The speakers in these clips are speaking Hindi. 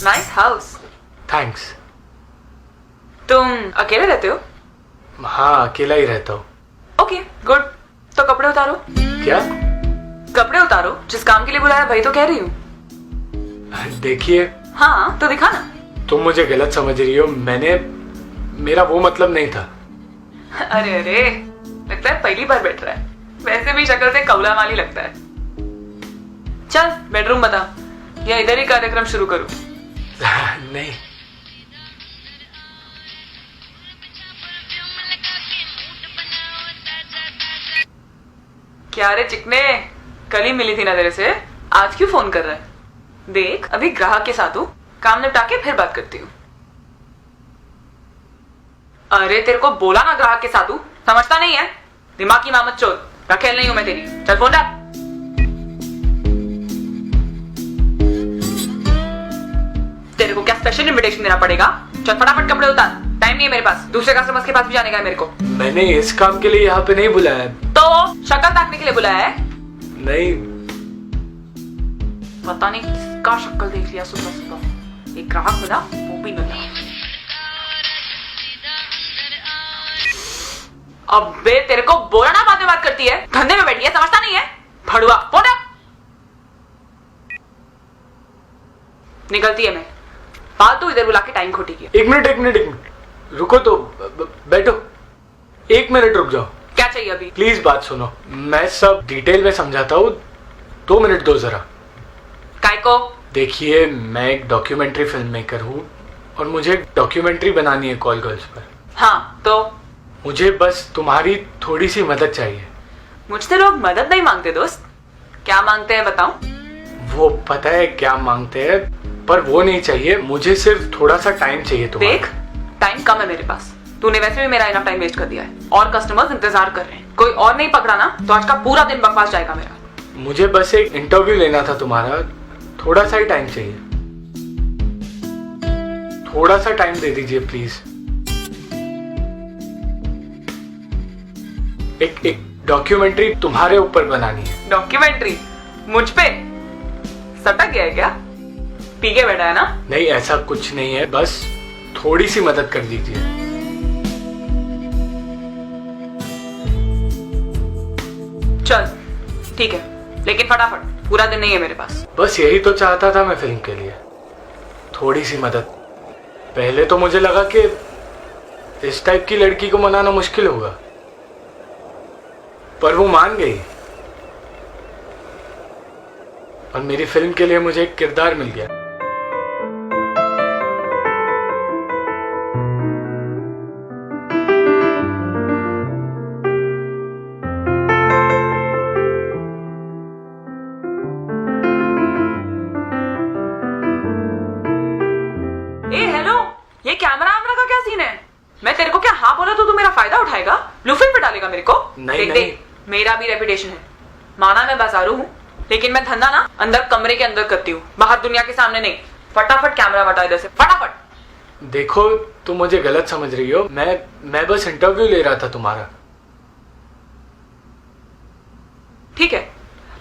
Nice house. थैंक्स। तुम अकेले रहते हो? हाँ, अकेला ही रहता हूँ। Okay good. तो कपड़े उतारो। क्या? कपड़े उतारो, जिस काम के लिए बुलाया वही तो कह रही हूँ। देखिए, हाँ तो दिखा ना। तुम मुझे गलत समझ रही हो। मेरा वो मतलब नहीं था। अरे अरे, लगता है पहली बार बैठ रहा है। वैसे भी शक्ल से कौला माली लगता है। चल बेडरूम बता, या इधर ही कार्यक्रम शुरू करूं? नहीं। क्या रे चिकने, कल ही मिली थी ना तेरे से, आज क्यों फोन कर रहा है? देख अभी ग्राहक के साथ हूँ, काम निपटा के फिर बात करती हूँ। अरे तेरे को बोला ना ग्राहक के साथ हूँ, समझता नहीं है? दिमाग की मामत चोद, रखेल नहीं हूं मैं तेरी। चल फोन रख। तेरे को क्या स्पेशल इनविटेशन देना पड़ेगा? चल फटाफट कपड़े उतार, टाइम नहीं है मेरे पास, दूसरे कस्टमर्स के पास भी जाने का है मेरे को। मैंने इस काम के लिए यहाँ पे नहीं बुलाया है। तो शक्ल ताकने के लिए बुलाया है? नहीं। पता नहीं किसका शक्ल देख लिया सुबह सुबह। एक ग्राहक मिला, वो भी मिला। अबे तेरे को बोला ना बाद में बात करती है, धंधे में बैठी है, समझता नहीं है? भड़ुआ फोन रख। निकलती है मैं, फालतू इधर बुला के टाइम खोटी किया। एक मिनट रुको तो, बैठो। 1 मिनट रुक जाओ। क्या चाहिए अभी? प्लीज बात सुनो, मैं सब डिटेल में समझाता हूँ। 2 मिनट दो जरा। काय को? देखिए, मैं एक डॉक्यूमेंट्री फिल्म मेकर हूँ और मुझे एक डॉक्यूमेंट्री बनानी है कॉल गर्ल्स पर। हाँ तो मुझे बस तुम्हारी थोड़ी सी मदद चाहिए। मुझसे लोग मदद नहीं मांगते दोस्त। क्या मांगते हैं बताऊं? वो पता है क्या मांगते हैं, पर वो नहीं चाहिए। मुझे सिर्फ थोड़ा सा टाइम चाहिए तुम्हारा। देख टाइम कम है मेरे पास, तूने वैसे भी मेरा इनफ टाइम वेस्ट कर दिया है और कस्टमर्स इंतजार कर रहे हैं। कोई और नहीं पकड़ा ना तो आज का पूरा दिन बकवास जाएगा मेरा। मुझे बस एक इंटरव्यू लेना था तुम्हारा, थोड़ा सा ही टाइम चाहिए। थोड़ा सा टाइम दे दीजिए प्लीज। एक डॉक्यूमेंट्री तुम्हारे ऊपर बनानी है। डॉक्यूमेंट्री मुझ पे? सटक गया है क्या? पी के बैठा है ना? नहीं, ऐसा कुछ नहीं है, बस थोड़ी सी मदद कर दीजिए। चल ठीक है, लेकिन फटाफट, पूरा दिन नहीं है मेरे पास। बस यही तो चाहता था मैं फिल्म के लिए, थोड़ी सी मदद। पहले तो मुझे लगा कि इस टाइप की लड़की को मनाना मुश्किल होगा, पर वो मान गई और मेरी फिल्म के लिए मुझे एक किरदार मिल गया। ए हेलो, ये कैमरा का क्या सीन है? मैं तेरे को क्या हाँ बोला तो तू मेरा फायदा उठाएगा, ब्लू फिल्म पे डालेगा मेरे को? नहीं, देख, मेरा भी रेपुटेशन है। माना मैं बाजारू हूँ, लेकिन मैं धंधा ना अंदर कमरे के अंदर करती हूँ, बाहर दुनिया के सामने नहीं। फटाफट कैमरा हटा इधर से, फटाफट। देखो, तुम मुझे गलत समझ रही हो। मैं बस इंटरव्यू ले रहा था तुम्हारा। ठीक है,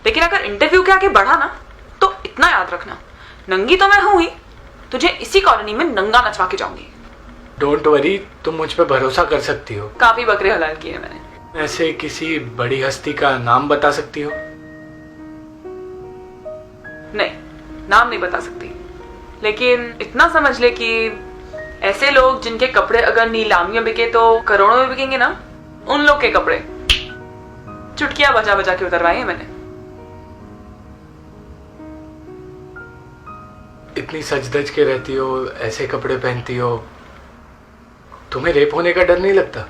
लेकिन अगर इंटरव्यू के आगे बढ़ा ना तो इतना याद रखना, नंगी तो मैं हूं ही, तुझे इसी कॉलोनी में नंगा नचवा के जाऊंगी। डोंट वरी, तुम मुझ पे भरोसा कर सकती हो। काफी बकरे हलाल किए मैंने। ऐसे किसी बड़ी हस्ती का नाम बता सकती हो? नहीं, नाम नहीं बता सकती, लेकिन इतना समझ ले कि ऐसे लोग जिनके कपड़े अगर नीलामियों बिके तो करोड़ों में बिकेंगे ना, उन लोग के कपड़े चुटकियां बजा बजा के उतरवाए हैं मैंने। इतनी सज धज के रहती हो, ऐसे कपड़े पहनती हो, तुम्हें रेप होने का डर नहीं लगता?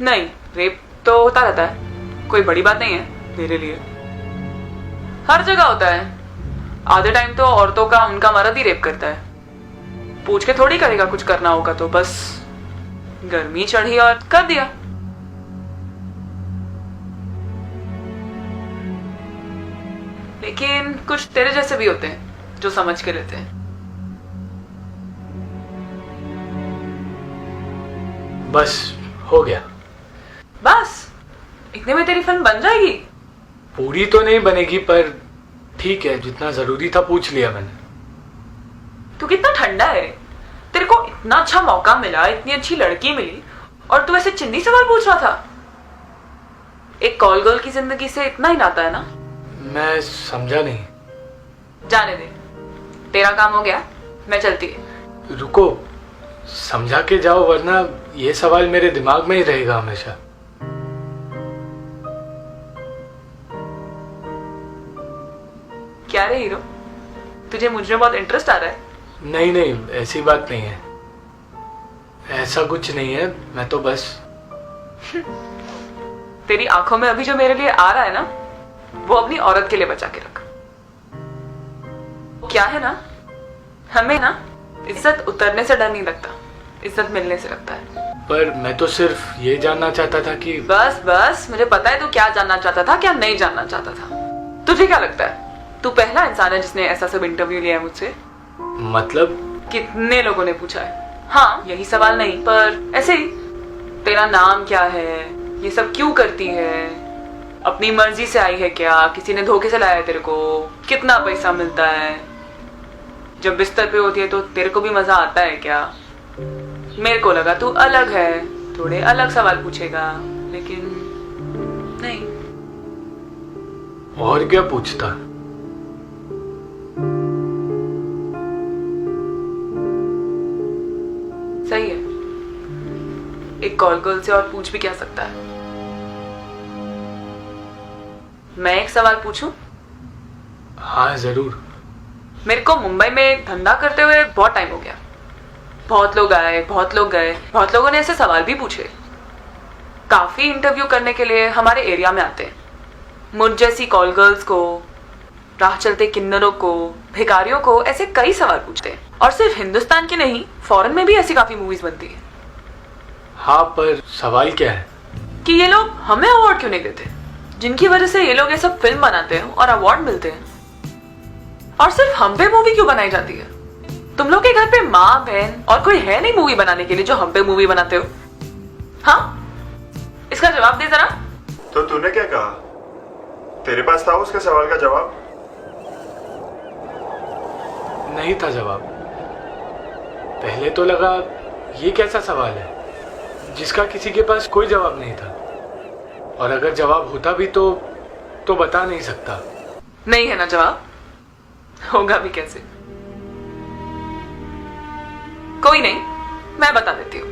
नहीं, रेप तो होता रहता है, कोई बड़ी बात नहीं है मेरे लिए। हर जगह होता है। आधे टाइम तो औरतों का उनका मर्द ही रेप करता है। पूछ के थोड़ी करेगा, कुछ करना होगा तो बस गर्मी चढ़ी और कर दिया। लेकिन कुछ तेरे जैसे भी होते हैं जो समझ के लेते हैं। बस हो गया। बस इतने में तेरी फिल्म बन जाएगी? पूरी तो नहीं बनेगी, पर ठीक है, जितना जरूरी था पूछ लिया मैंने। तू कितना ठंडा है रे। तेरे को इतना अच्छा मौका मिला, इतनी अच्छी लड़की मिली और तू ऐसे चिंदी सवाल पूछ रहा था। एक कॉल गर्ल की जिंदगी से इतना ही नाता है ना। मैं समझा नहीं। जाने दे, तेरा काम हो गया, मैं चलती है। रुको, समझा के जाओ वरना ये सवाल मेरे दिमाग में ही रहेगा हमेशा। क्या रे हीरो, तुझे मुझ में बहुत इंटरेस्ट आ रहा है? नहीं नहीं, ऐसी बात नहीं है, ऐसा कुछ नहीं है। मैं तो बस तेरी आंखों में अभी जो मेरे लिए आ रहा है ना, वो अपनी औरत के लिए बचा के रख। क्या है ना, हमें ना इज्जत उतरने से डर नहीं लगता, इज्जत मिलने से लगता है। पर मैं तो सिर्फ ये जानना चाहता था कि बस बस, मुझे पता है तू क्या जानना चाहता था, क्या नहीं जानना चाहता था। तुझे क्या लगता है तू पहला इंसान है जिसने ऐसा सब इंटरव्यू लिया है मुझसे? मतलब कितने लोगों ने पूछा है। हाँ, यही सवाल नहीं पर ऐसे ही, तेरा नाम क्या है, ये सब क्यों करती है, अपनी मर्जी से आई है क्या, किसी ने धोखे से लाया है तेरे को, कितना पैसा मिलता है, जब बिस्तर पे होती है तो तेरे को भी मजा आता है क्या। मेरे को लगा तू अलग है, थोड़े अलग सवाल पूछेगा, लेकिन नहीं। और क्या पूछता? सही है, एक कॉल गर्ल से और पूछ भी क्या सकता है। मैं एक सवाल पूछूं? हाँ जरूर। मेरे को मुंबई में धंधा करते हुए बहुत टाइम हो गया। बहुत लोग आए, बहुत लोग गए, बहुत लोगों ने ऐसे सवाल भी पूछे। काफी इंटरव्यू करने के लिए हमारे एरिया में आते हैं। मुझ जैसी कॉल गर्ल्स को, राह चलते किन्नरों को, भिखारियों को ऐसे कई सवाल पूछते हैं। और सिर्फ हिंदुस्तान की नहीं, फॉरेन में भी ऐसी काफी मूवीज बनती है। हाँ, पर सवाल क्या है? कि ये लोग हमें अवार्ड क्यों नहीं देते, जिनकी वजह से ये लोग ये सब फिल्म बनाते हैं और अवार्ड मिलते हैं, और सिर्फ हम पे मूवी क्यों बनाई जाती है। तुम लोग के घर पे माँ बहन और कोई है नहीं मूवी बनाने के लिए जो हम पे मूवी बनाते हो? हाँ, इसका जवाब दे जरा। तो तूने क्या कहा? तेरे पास था उसके सवाल का जवाब? नहीं था जवाब। पहले तो लगा ये कैसा सवाल है जिसका किसी के पास कोई जवाब नहीं था, और अगर जवाब होता भी तो बता नहीं सकता। नहीं है ना जवाब, होगा भी कैसे। कोई नहीं, मैं बता देती हूँ।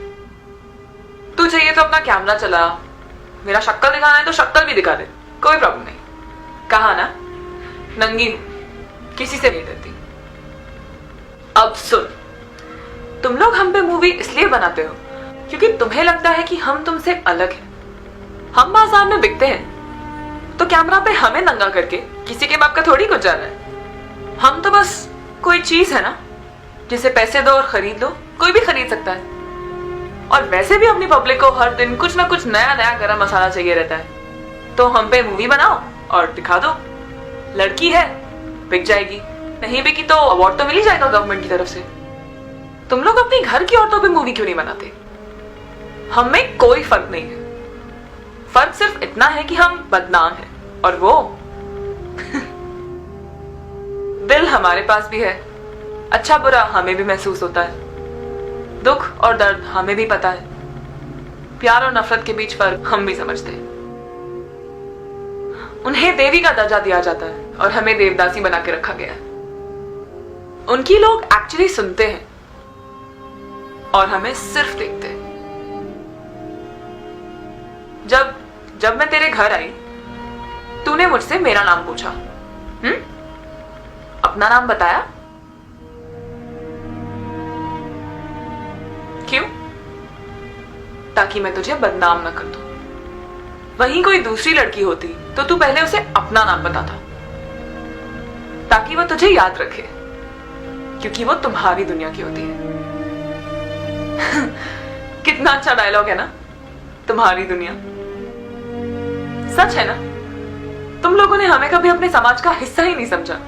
तू चाहिए तो अपना कैमरा चला, मेरा शक्ल दिखाना है तो शक्ल भी दिखा दे, कोई प्रॉब्लम नहीं। कहा ना, नंगी हूं, किसी से नहीं डरती। अब सुन, तुम लोग हम पे मूवी इसलिए बनाते हो क्योंकि तुम्हें लगता है कि हम तुमसे अलग हैं। हम बाजार में बिकते हैं तो कैमरा पे हमें नंगा करके किसी के बाप का थोड़ी कुछ जाना है। हम तो बस कोई चीज है ना, जिसे पैसे दो और खरीद लो, कोई भी खरीद सकता है। और वैसे भी अपनी पब्लिक को हर दिन कुछ ना कुछ नया नया गरम मसाला चाहिए रहता है। तो हम पे मूवी बनाओ और दिखा दो, लड़की है, बिक जाएगी, नहीं बिकी तो अवार्ड तो मिल ही जाएगा गवर्नमेंट की तरफ से। तुम लोग अपनी घर की औरतों पे मूवी क्यों नहीं बनाते? हम में कोई फर्क नहीं है, फर्क सिर्फ इतना है कि हम बदनाम हैं, और वो दिल हमारे पास भी है, अच्छा बुरा हमें भी महसूस होता है, दुख और दर्द हमें भी पता है, प्यार और नफरत के बीच फर्क हम भी समझते हैं। उन्हें देवी का दर्जा दिया जाता है और हमें देवदासी बना के रखा गया है। उनकी लोग एक्चुअली सुनते हैं और हमें सिर्फ देखते हैं। जब मैं तेरे घर आई, तूने मुझसे मेरा नाम पूछा, अपना नाम बताया? क्यों? ताकि मैं तुझे बदनाम न कर दूं। वहीं कोई दूसरी लड़की होती तो तू पहले उसे अपना नाम बताता, ताकि वो तुझे याद रखे, क्योंकि वो तुम्हारी दुनिया की होती है। कितना अच्छा डायलॉग है ना, तुम्हारी दुनिया। सच है ना, तुम लोगों ने हमें कभी अपने समाज का हिस्सा ही नहीं समझा,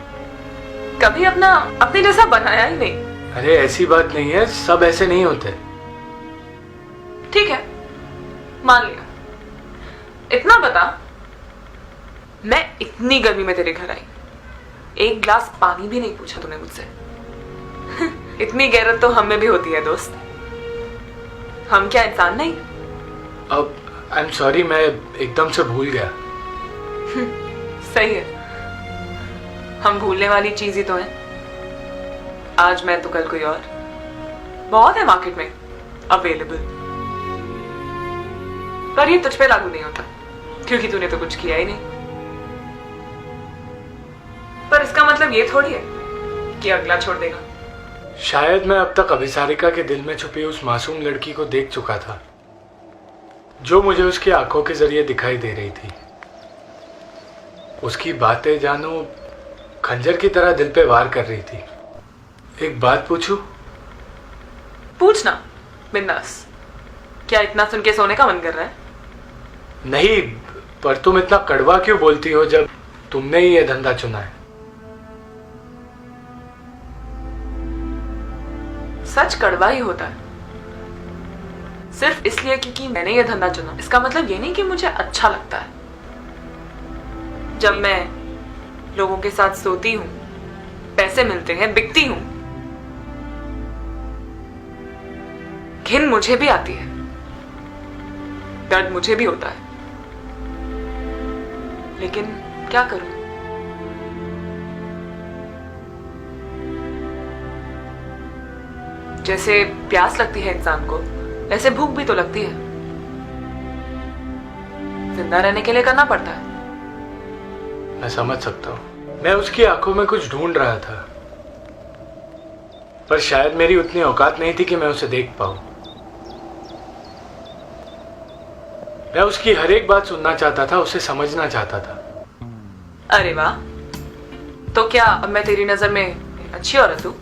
कभी अपने जैसा बनाया ही नहीं। अरे ऐसी बात नहीं है, सब ऐसे नहीं होते। ठीक है, मान लिया। इतना बता, मैं इतनी गर्मी में तेरे घर आई, एक ग्लास पानी भी नहीं पूछा तूने मुझसे। इतनी गैरत तो हम में भी होती है दोस्त। हम क्या इंसान नहीं? अब आई एम सॉरी, मैं एकदम से भूल गया। सही है, हम भूलने वाली चीज ही तो है। आज मैं तो कल कोई और। बहुत है मार्केट में अवेलेबल, पर ये तुझ पे लागू नहीं होता क्योंकि तूने तो कुछ किया ही नहीं। पर इसका मतलब ये थोड़ी है कि अगला छोड़ देगा। शायद मैं अब तक अभिसारिका के दिल में छुपी उस मासूम लड़की को देख चुका था जो मुझे उसकी आंखों के जरिए दिखाई दे रही थी। उसकी बातें जानो खंजर की तरह दिल पे वार कर रही थी। एक बात पूछूं? पूछना बिंदास। क्या इतना सुन के सोने का मन कर रहा है? नहीं, पर तुम इतना कड़वा क्यों बोलती हो जब तुमने ही ये धंधा चुना है? सच कड़वा ही होता है। सिर्फ इसलिए क्योंकि मैंने ये धंधा चुना, इसका मतलब ये नहीं कि मुझे अच्छा लगता है। जब मैं लोगों के साथ सोती हूं, पैसे मिलते हैं, बिकती हूं, घिन मुझे भी आती है, दर्द मुझे भी होता है, लेकिन क्या करूं? जैसे प्यास लगती है इंसान को, वैसे भूख भी तो लगती है। जिंदा रहने के लिए करना पड़ता है। मैं समझ सकता हूं। मैं उसकी आंखों में कुछ ढूंढ रहा था, पर शायद मेरी उतनी औकात नहीं थी कि मैं उसे देख पाऊं। मैं उसकी हर एक बात सुनना चाहता था, उसे समझना चाहता था। अरे वाह, तो क्या अब मैं तेरी नजर में अच्छी औरत हूं?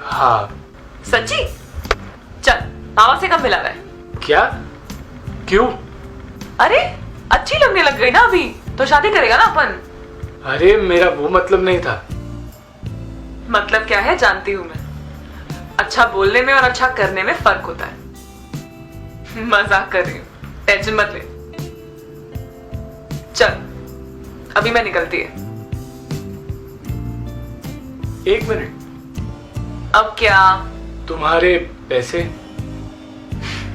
हाँ। सच्ची? चल, मामा से कब मिला रहा है? क्या? क्यों? अरे अच्छी लगने लग गई ना अभी, तो शादी करेगा ना अपन। अरे मेरा वो मतलब नहीं था। मतलब क्या है जानती हूं मैं। अच्छा बोलने में और अच्छा करने में फर्क होता है। मजाक कर रही हूं, टेंशन मत ले। चल अभी मैं निकलती है। एक मिनट। अब क्या? तुम्हारे पैसे?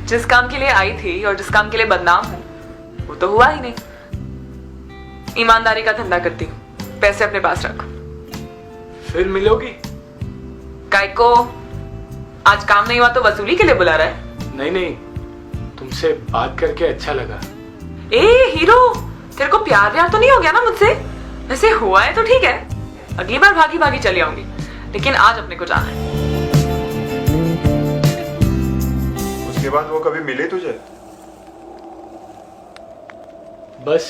जिस काम के लिए आई थी और जिस काम के लिए बदनाम हूं वो तो हुआ ही नहीं। ईमानदारी का धंधा करती हूँ, पैसे अपने पास रख। फिर मिलोगी? काय को? आज काम नहीं हुआ तो वसूली के लिए बुला रहा है? नहीं नहीं, तुमसे बात करके अच्छा लगा। ए हीरो, तेरे को प्यार व्यार तो नहीं हो गया ना मुझसे? वैसे हुआ है तो ठीक है, अगली बार भागी भागी चली आऊंगी, लेकिन आज अपने को जाना है। उसके बाद वो कभी मिले तुझे? बस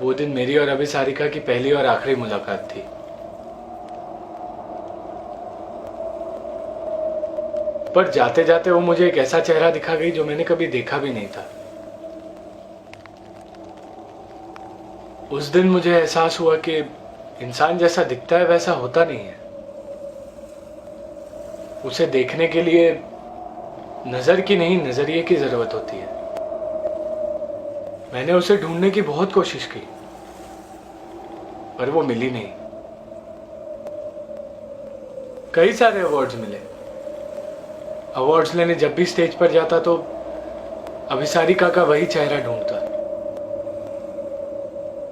वो दिन मेरी और अभिसारिका की पहली और आखिरी मुलाकात थी। पर जाते जाते वो मुझे एक ऐसा चेहरा दिखा गई जो मैंने कभी देखा भी नहीं था। उस दिन मुझे एहसास हुआ कि इंसान जैसा दिखता है वैसा होता नहीं है। उसे देखने के लिए नजर की नहीं, नजरिए की जरूरत होती है। मैंने उसे ढूंढने की बहुत कोशिश की, पर वो मिली नहीं। कई सारे अवार्ड्स मिले। अवार्ड्स लेने जब भी स्टेज पर जाता तो अभिसारिका का वही चेहरा ढूंढता,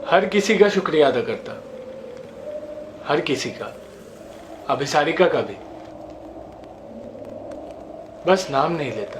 हर किसी का शुक्रिया अदा करता, हर किसी का, अभिसारिका का भी। बस नाम नहीं लेता।